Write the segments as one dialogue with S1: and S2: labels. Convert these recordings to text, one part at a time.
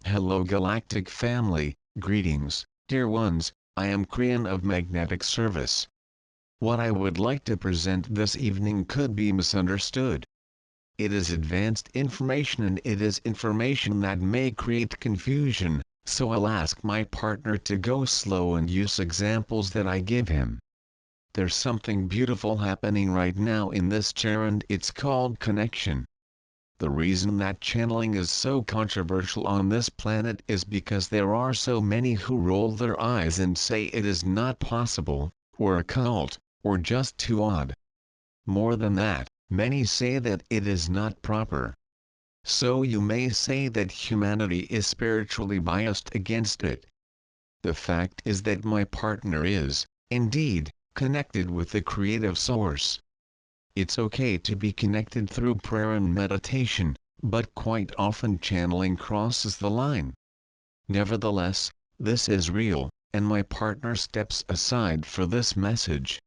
S1: Hello Galactic family, greetings, dear ones, I am Krian of Magnetic Service. What I would like to present this evening could be misunderstood. It is advanced information and it is information that may create confusion, so I'll ask my partner to go slow and use examples that I give him. There's something beautiful happening right now in this chair and it's called connection. The reason that channeling is so controversial on this planet is because there are so many who roll their eyes and say it is not possible, or occult, or just too odd. More than that, many say that it is not proper. So you may say that humanity is spiritually biased against it. The fact is that my partner is, indeed, connected with the creative source. It's okay to be connected through prayer and meditation, but quite often channeling crosses the line. Nevertheless, this is real, and my partner steps aside for this message.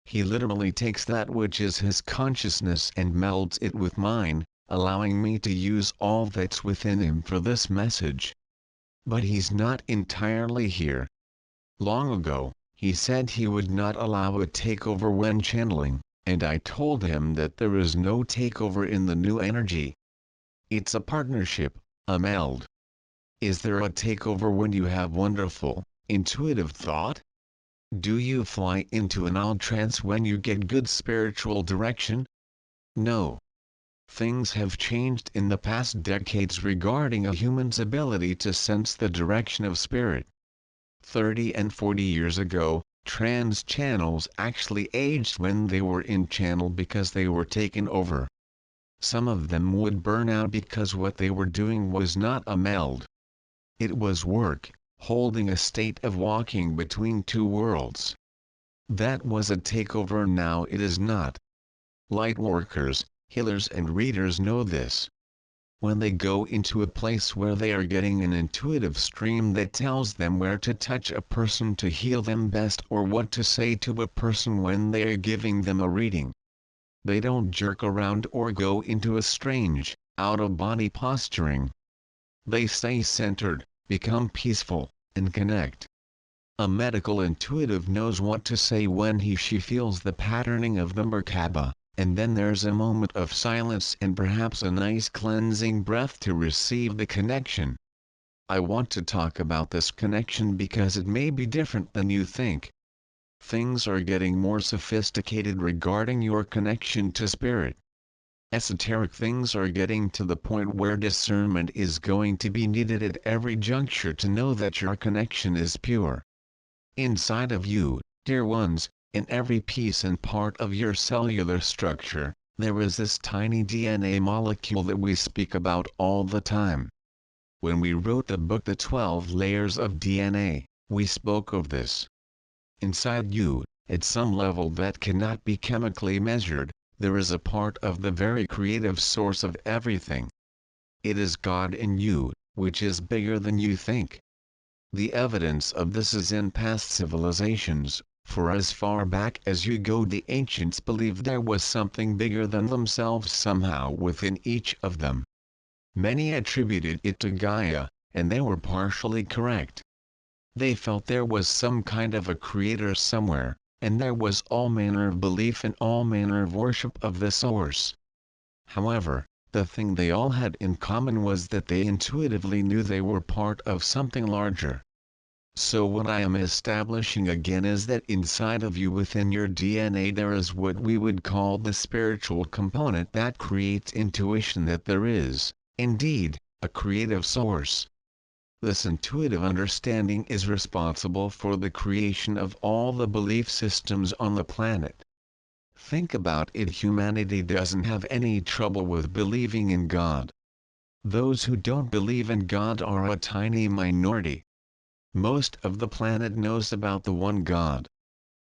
S1: He literally takes that which is his consciousness and melds it with mine, allowing me to use all that's within him for this message. But he's not entirely here. Long ago, he said he would not allow a takeover when channeling, and I told him that there is no takeover in the new energy. It's a partnership, a meld. Is there a takeover when you have wonderful, intuitive thought? Do you fly into an odd trance when you get good spiritual direction? No. Things have changed in the past decades regarding a human's ability to sense the direction of spirit. 30 and 40 years ago, trance channels actually aged when they were in channel because they were taken over. Some of them would burn out because what they were doing was not a meld. It was work, holding a state of walking between two worlds. That was a takeover. Now it is not. Lightworkers, healers and readers know this. When they go into a place where they are getting an intuitive stream that tells them where to touch a person to heal them best or what to say to a person when they are giving them a reading. They don't jerk around or go into a strange, out-of-body posturing. They stay centered, become peaceful, and connect. A medical intuitive knows what to say when she feels the patterning of the Merkaba. And then there's a moment of silence and perhaps a nice cleansing breath to receive the connection. I want to talk about this connection because it may be different than you think. Things are getting more sophisticated regarding your connection to spirit. Esoteric things are getting to the point where discernment is going to be needed at every juncture to know that your connection is pure. Inside of you, dear ones, in every piece and part of your cellular structure, there is this tiny DNA molecule that we speak about all the time. When we wrote the book The 12 Layers of DNA, we spoke of this. Inside you, at some level that cannot be chemically measured, there is a part of the very creative source of everything. It is God in you, which is bigger than you think. The evidence of this is in past civilizations. For as far back as you go, the ancients believed there was something bigger than themselves somehow within each of them. Many attributed it to Gaia, and they were partially correct. They felt there was some kind of a creator somewhere, and there was all manner of belief and all manner of worship of the source. However, the thing they all had in common was that they intuitively knew they were part of something larger. So what I am establishing again is that inside of you within your DNA there is what we would call the spiritual component that creates intuition that there is, indeed, a creative source. This intuitive understanding is responsible for the creation of all the belief systems on the planet. Think about it. Humanity doesn't have any trouble with believing in God. Those who don't believe in God are a tiny minority. Most of the planet knows about the one God.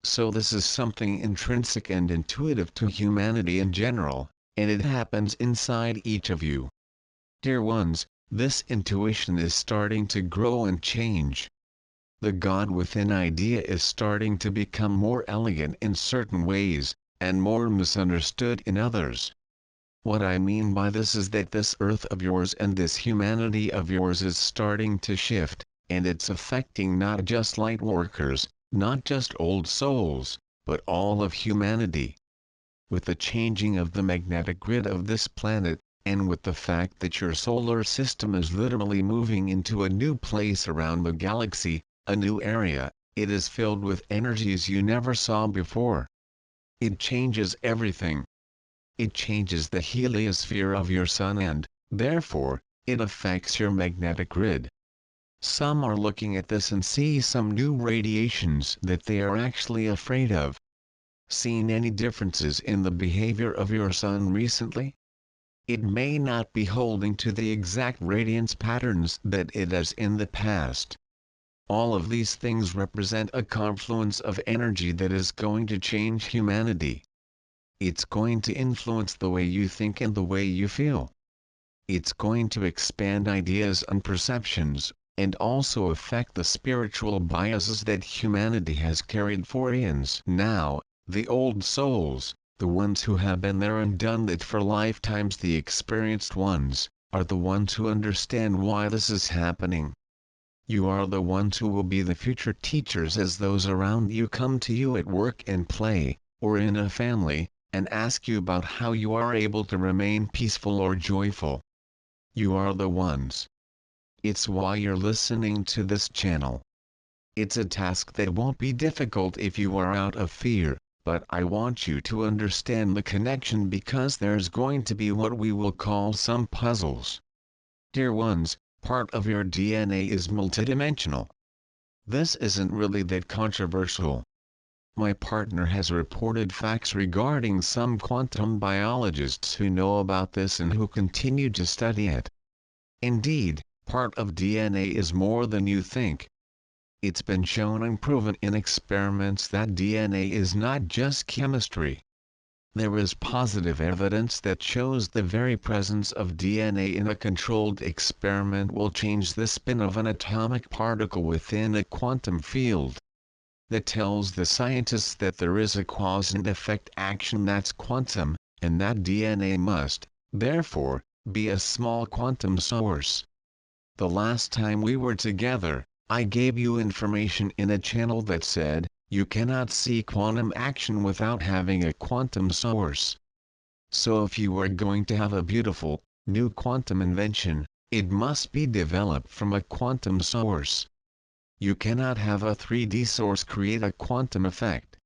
S1: So this is something intrinsic and intuitive to humanity in general, and it happens inside each of you. Dear ones, this intuition is starting to grow and change. The God within idea is starting to become more elegant in certain ways, and more misunderstood in others. What I mean by this is that this Earth of yours and this humanity of yours is starting to shift, and it's affecting not just Lightworkers, not just old souls, but all of humanity. With the changing of the magnetic grid of this planet, and with the fact that your solar system is literally moving into a new place around the galaxy, a new area, it is filled with energies you never saw before. It changes everything. It changes the heliosphere of your sun and, therefore, it affects your magnetic grid. Some are looking at this and see some new radiations that they are actually afraid of. Seen any differences in the behavior of your sun recently? It may not be holding to the exact radiance patterns that it has in the past. All of these things represent a confluence of energy that is going to change humanity. It's going to influence the way you think and the way you feel. It's going to expand ideas and perceptions, and also affect the spiritual biases that humanity has carried for eons now. The old souls, the ones who have been there and done it for lifetimes, the experienced ones, are the ones who understand why this is happening. You are the ones who will be the future teachers as those around you come to you at work and play, or in a family, and ask you about how you are able to remain peaceful or joyful. You are the ones. It's why you're listening to this channel. It's a task that won't be difficult if you are out of fear, but I want you to understand the connection because there's going to be what we will call some puzzles. Dear ones, part of your DNA is multidimensional. This isn't really that controversial. My partner has reported facts regarding some quantum biologists who know about this and who continue to study it. Indeed, part of DNA is more than you think. It's been shown and proven in experiments that DNA is not just chemistry. There is positive evidence that shows the very presence of DNA in a controlled experiment will change the spin of an atomic particle within a quantum field. That tells the scientists that there is a cause and effect action that's quantum, and that DNA must, therefore, be a small quantum source. The last time we were together, I gave you information in a channel that said, you cannot see quantum action without having a quantum source. So if you are going to have a beautiful, new quantum invention, it must be developed from a quantum source. You cannot have a 3D source create a quantum effect.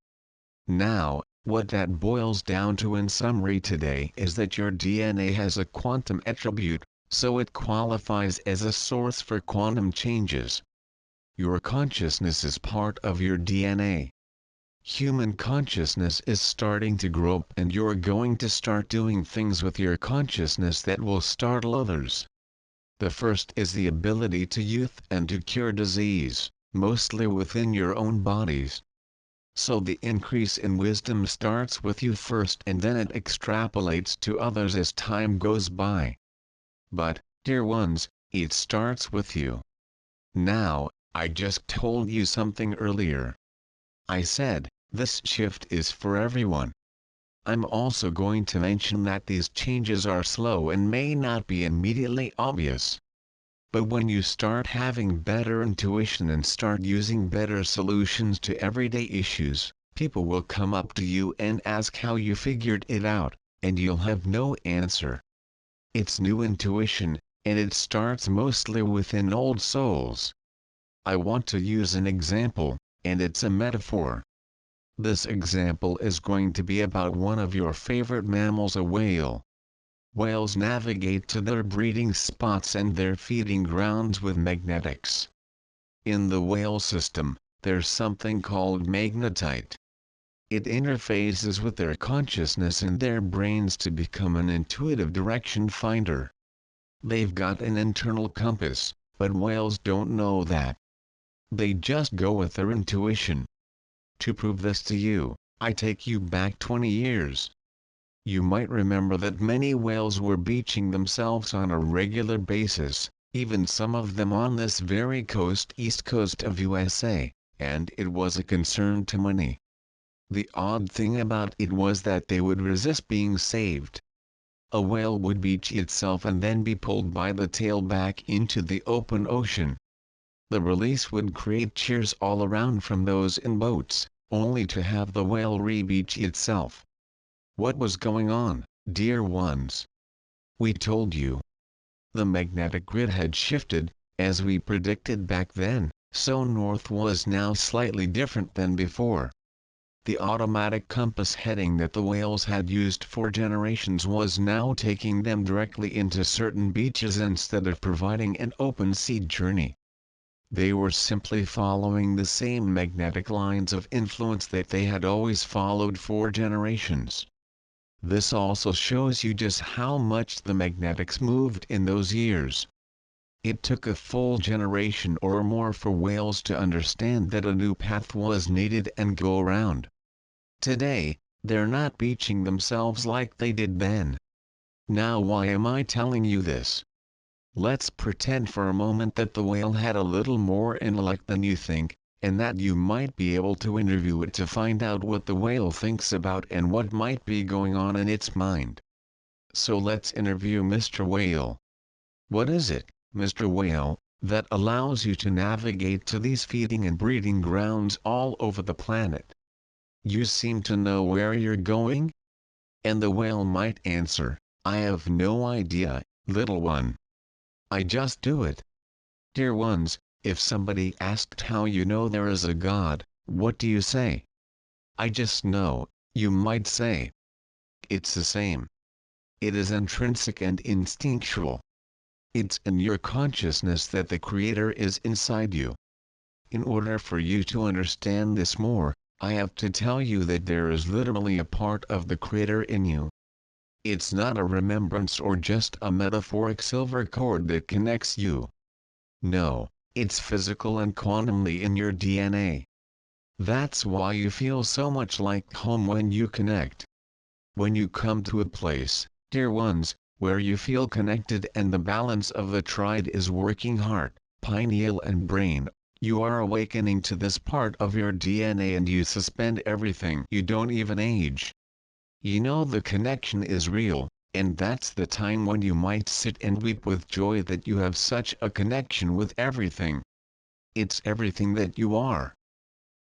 S1: Now, what that boils down to in summary today is that your DNA has a quantum attribute, so it qualifies as a source for quantum changes. Your consciousness is part of your DNA. Human consciousness is starting to grow up and you're going to start doing things with your consciousness that will startle others. The first is the ability to youth and to cure disease, mostly within your own bodies. So the increase in wisdom starts with you first and then it extrapolates to others as time goes by. But, dear ones, it starts with you. Now, I just told you something earlier. I said, this shift is for everyone. I'm also going to mention that these changes are slow and may not be immediately obvious. But when you start having better intuition and start using better solutions to everyday issues, people will come up to you and ask how you figured it out, and you'll have no answer. It's new intuition, and it starts mostly within old souls. I want to use an example, and it's a metaphor. This example is going to be about one of your favorite mammals, a whale. Whales navigate to their breeding spots and their feeding grounds with magnetics. In the whale system, there's something called magnetite. It interfaces with their consciousness and their brains to become an intuitive direction finder. They've got an internal compass, but whales don't know that. They just go with their intuition. To prove this to you, I take you back 20 years. You might remember that many whales were beaching themselves on a regular basis, even some of them on this very coast, east coast of USA, and it was a concern to many. The odd thing about it was that they would resist being saved. a whale would beach itself and then be pulled by the tail back into the open ocean. The release would create cheers all around from those in boats, only to have the whale re-beach itself. What was going on, dear ones? We told you. The magnetic grid had shifted, as we predicted back then, so north was now slightly different than before. The automatic compass heading that the whales had used for generations was now taking them directly into certain beaches instead of providing an open sea journey. They were simply following the same magnetic lines of influence that they had always followed for generations. This also shows you just how much the magnetics moved in those years. It took a full generation or more for whales to understand that a new path was needed and go around. Today, they're not beaching themselves like they did then. Now why am I telling you this? Let's pretend for a moment that the whale had a little more intellect than you think, and that you might be able to interview it to find out what the whale thinks about and what might be going on in its mind. So let's interview Mr. Whale. What is it, Mr. Whale, that allows you to navigate to these feeding and breeding grounds all over the planet? You seem to know where you're going? And the whale might answer, I have no idea, little one. I just do it. Dear ones, if somebody asked how you know there is a God, what do you say? I just know, you might say. It's the same. It is intrinsic and instinctual. It's in your consciousness that the Creator is inside you. In order for you to understand this more, I have to tell you that there is literally a part of the Creator in you. It's not a remembrance or just a metaphoric silver cord that connects you. No, it's physical and quantumly in your DNA. That's why you feel so much like home when you connect. When you come to a place, dear ones, where you feel connected and the balance of the triad is working heart, pineal and brain, you are awakening to this part of your DNA and you suspend everything. You don't even age. You know the connection is real, and that's the time when you might sit and weep with joy that you have such a connection with everything. It's everything that you are.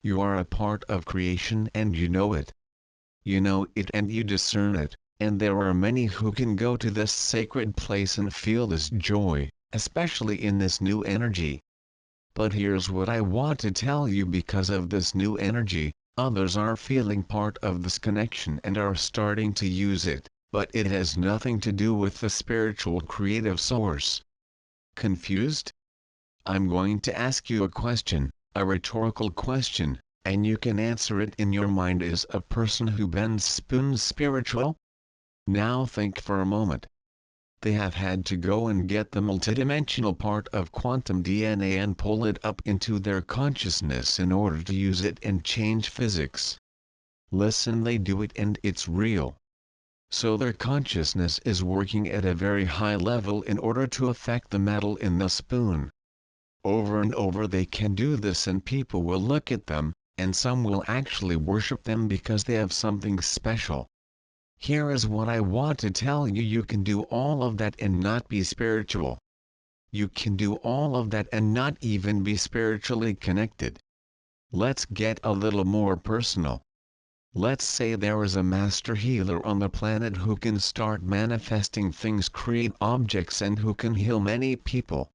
S1: You are a part of creation and you know it. You know it and you discern it, and there are many who can go to this sacred place and feel this joy, especially in this new energy. But here's what I want to tell you: because of this new energy, others are feeling part of this connection and are starting to use it, but it has nothing to do with the spiritual creative source. Confused? I'm going to ask you a question, a rhetorical question, and you can answer it in your mind. Is a person who bends spoons spiritual? Now think for a moment. They have had to go and get the multidimensional part of quantum DNA and pull it up into their consciousness in order to use it and change physics. Listen, they do it and it's real. So their consciousness is working at a very high level in order to affect the metal in the spoon. Over and over they can do this and people will look at them, and some will actually worship them because they have something special. Here is what I want to tell you: you can do all of that and not be spiritual. You can do all of that and not even be spiritually connected. Let's get a little more personal. Let's say there is a master healer on the planet who can start manifesting things, create objects, and who can heal many people.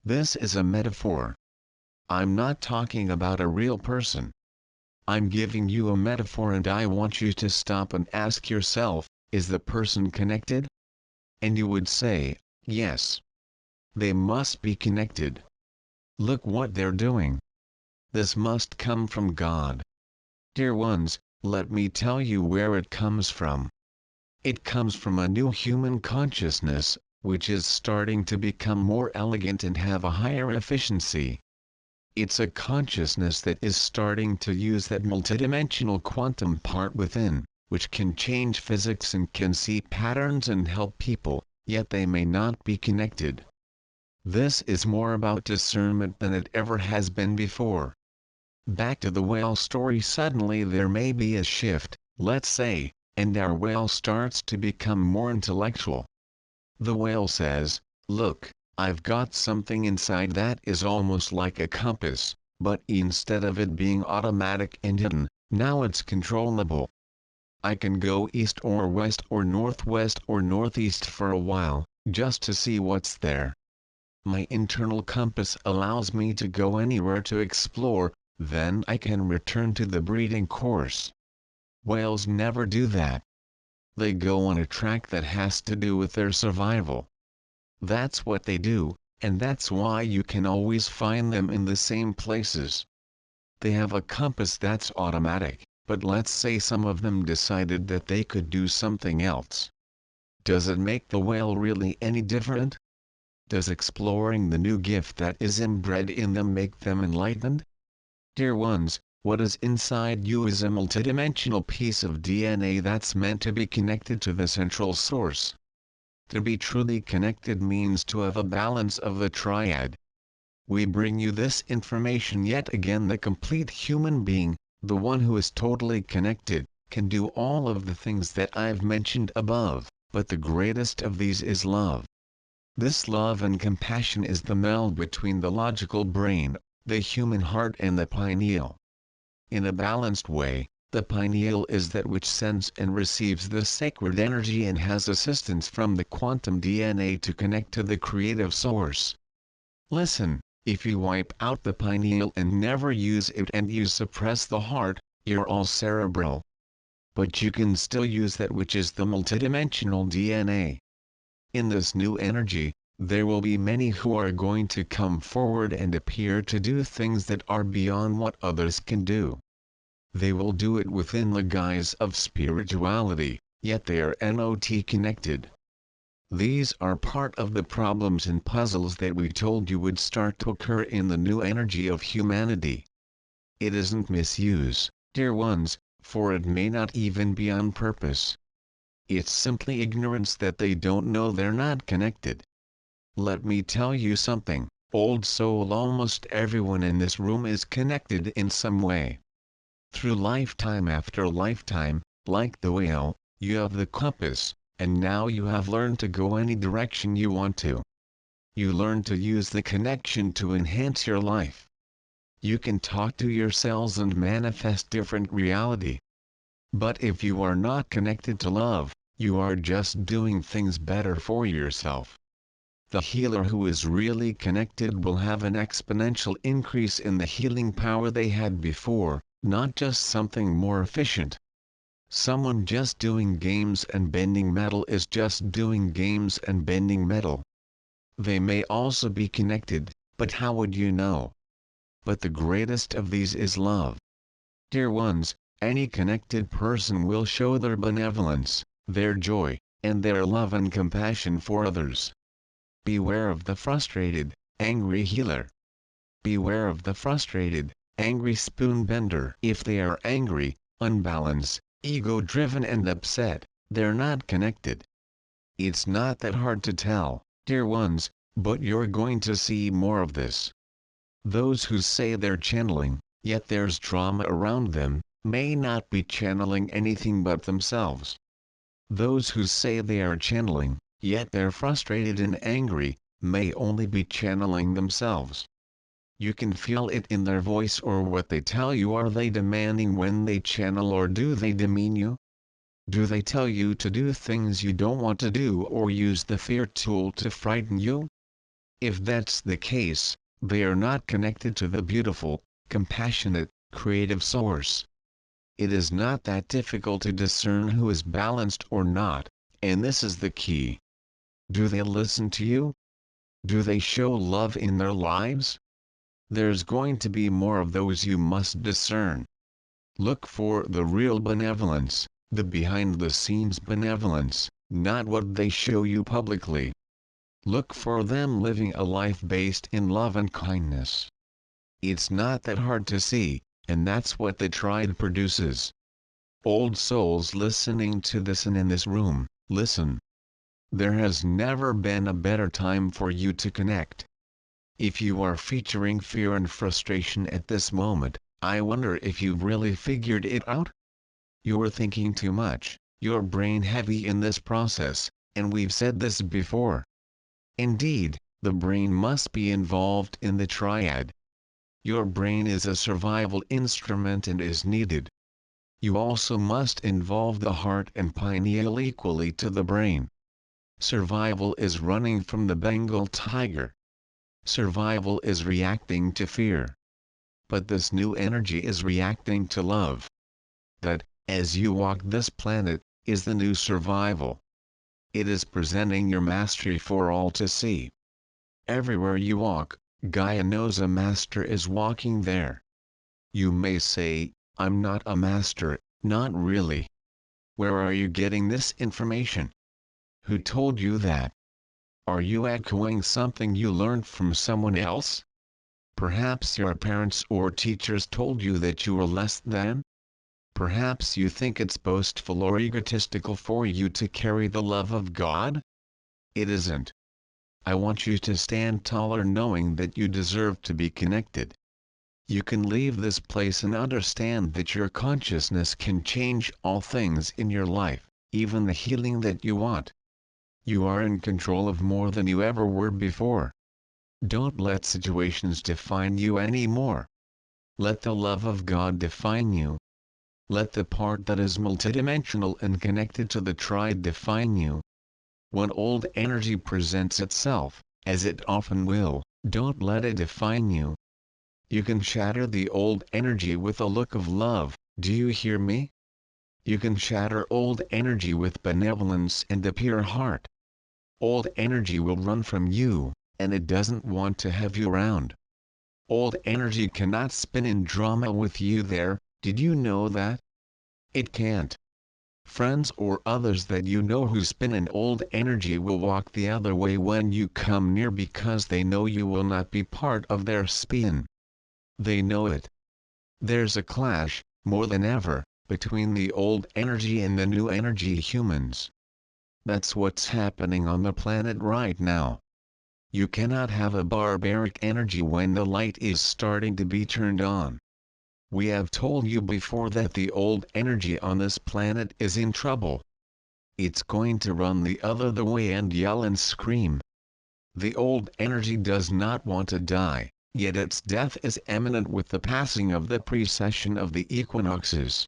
S1: This is a metaphor. I'm not talking about a real person. I'm giving you a metaphor and I want you to stop and ask yourself, is the person connected? And you would say, yes. They must be connected. Look what they're doing. This must come from God. Dear ones, let me tell you where it comes from. It comes from a new human consciousness, which is starting to become more elegant and have a higher efficiency. It's a consciousness that is starting to use that multidimensional quantum part within, which can change physics and can see patterns and help people, yet they may not be connected. This is more about discernment than it ever has been before. Back to the whale story. Suddenly there may be a shift. Let's say, and our whale starts to become more intellectual. The whale says, "Look, I've got something inside that is almost like a compass, but instead of it being automatic and hidden, now it's controllable. I can go east or west or northwest or northeast for a while, just to see what's there. My internal compass allows me to go anywhere to explore, then I can return to the breeding course." Whales never do that. They go on a track that has to do with their survival. That's what they do, and that's why you can always find them in the same places. They have a compass that's automatic, but let's say some of them decided that they could do something else. Does it make the whale really any different? Does exploring the new gift that is inbred in them make them enlightened? Dear ones, what is inside you is a multidimensional piece of DNA that's meant to be connected to the central source. To be truly connected means to have a balance of the triad. We bring you this information yet again. The complete human being, the one who is totally connected, can do all of the things that I've mentioned above, but the greatest of these is love. This love and compassion is the meld between the logical brain, the human heart and the pineal. In a balanced way, the pineal is that which sends and receives the sacred energy and has assistance from the quantum DNA to connect to the creative source. Listen, if you wipe out the pineal and never use it and you suppress the heart, you're all cerebral. But you can still use that which is the multidimensional DNA. In this new energy, there will be many who are going to come forward and appear to do things that are beyond what others can do. They will do it within the guise of spirituality, yet they are not connected. These are part of the problems and puzzles that we told you would start to occur in the new energy of humanity. It isn't misuse, dear ones, for it may not even be on purpose. It's simply ignorance that they don't know they're not connected. Let me tell you something, old soul, almost everyone in this room is connected in some way. Through lifetime after lifetime, like the whale, you have the compass, and now you have learned to go any direction you want to. You learn to use the connection to enhance your life. You can talk to your cells and manifest different reality. But if you are not connected to love, you are just doing things better for yourself. The healer who is really connected will have an exponential increase in the healing power they had before, not just something more efficient. Someone just doing games and bending metal is just doing games and bending metal. They may also be connected, but how would you know? But the greatest of these is love. Dear ones, any connected person will show their benevolence, their joy, and their love and compassion for others. Beware of the frustrated, angry healer. Beware of the frustrated, angry spoon bender. If they are angry, unbalanced, ego-driven and upset, they're not connected. It's not that hard to tell, dear ones, but you're going to see more of this. Those who say they're channeling, yet there's drama around them, may not be channeling anything but themselves. Those who say they are channeling, yet they're frustrated and angry, may only be channeling themselves. You can feel it in their voice or what they tell you. Are they demanding when they channel, or do they demean you? Do they tell you to do things you don't want to do or use the fear tool to frighten you? If that's the case, they are not connected to the beautiful, compassionate, creative source. It is not that difficult to discern who is balanced or not, and this is the key. Do they listen to you? Do they show love in their lives? There's going to be more of those you must discern. Look for the real benevolence, the behind-the-scenes benevolence, not what they show you publicly. Look for them living a life based in love and kindness. It's not that hard to see, and that's what the triad produces. Old souls listening to this and in this room, listen. There has never been a better time for you to connect. If you are featuring fear and frustration at this moment, I wonder if you've really figured it out? You're thinking too much, your brain heavy in this process, and we've said this before. Indeed, the brain must be involved in the triad. Your brain is a survival instrument and is needed. You also must involve the heart and pineal equally to the brain. Survival is running from the Bengal tiger. Survival is reacting to fear. But this new energy is reacting to love. That, as you walk this planet, is the new survival. It is presenting your mastery for all to see. Everywhere you walk, Gaia knows a master is walking there. You may say, I'm not a master, not really. Where are you getting this information? Who told you that? Are you echoing something you learned from someone else? Perhaps your parents or teachers told you that you were less than? Perhaps you think it's boastful or egotistical for you to carry the love of God? It isn't. I want you to stand taller knowing that you deserve to be connected. You can leave this place and understand that your consciousness can change all things in your life, even the healing that you want. You are in control of more than you ever were before. Don't let situations define you anymore. Let the love of God define you. Let the part that is multidimensional and connected to the triad define you. When old energy presents itself, as it often will, don't let it define you. You can shatter the old energy with a look of love, do you hear me? You can shatter old energy with benevolence and a pure heart. Old energy will run from you, and it doesn't want to have you around. Old energy cannot spin in drama with you there, did you know that? It can't. Friends or others that you know who spin in old energy will walk the other way when you come near because they know you will not be part of their spin. They know it. There's a clash, more than ever, between the old energy and the new energy humans. That's what's happening on the planet right now. You cannot have a barbaric energy when the light is starting to be turned on. We have told you before that the old energy on this planet is in trouble. It's going to run the other way and yell and scream. The old energy does not want to die, yet its death is imminent with the passing of the precession of the equinoxes.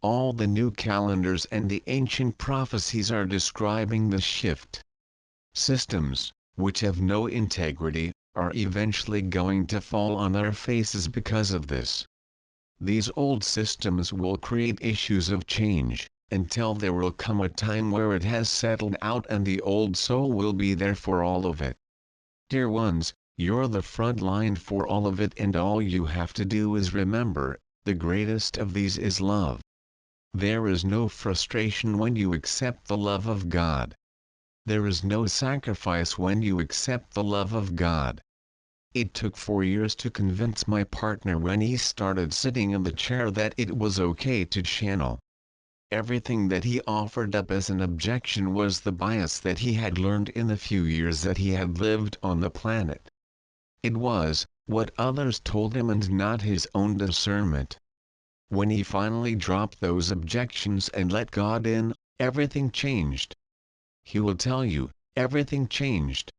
S1: All the new calendars and the ancient prophecies are describing the shift. Systems, which have no integrity, are eventually going to fall on their faces because of this. These old systems will create issues of change, until there will come a time where it has settled out and the old soul will be there for all of it. Dear ones, you're the front line for all of it, and all you have to do is remember, the greatest of these is love. There is no frustration when you accept the love of God. There is no sacrifice when you accept the love of God. It took 4 years to convince my partner when he started sitting in the chair that it was okay to channel. Everything that he offered up as an objection was the bias that he had learned in the few years that he had lived on the planet. It was what others told him and not his own discernment. When he finally dropped those objections and let God in, everything changed. He will tell you, everything changed.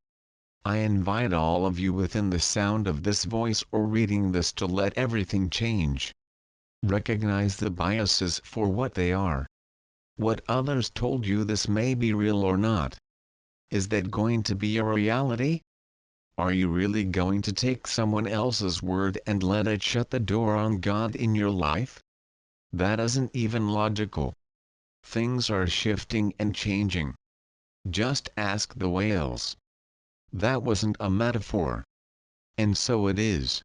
S1: I invite all of you within the sound of this voice or reading this to let everything change. Recognize the biases for what they are. What others told you, this may be real or not. Is that going to be a reality? Are you really going to take someone else's word and let it shut the door on God in your life? That isn't even logical. Things are shifting and changing. Just ask the whales. That wasn't a metaphor. And so it is.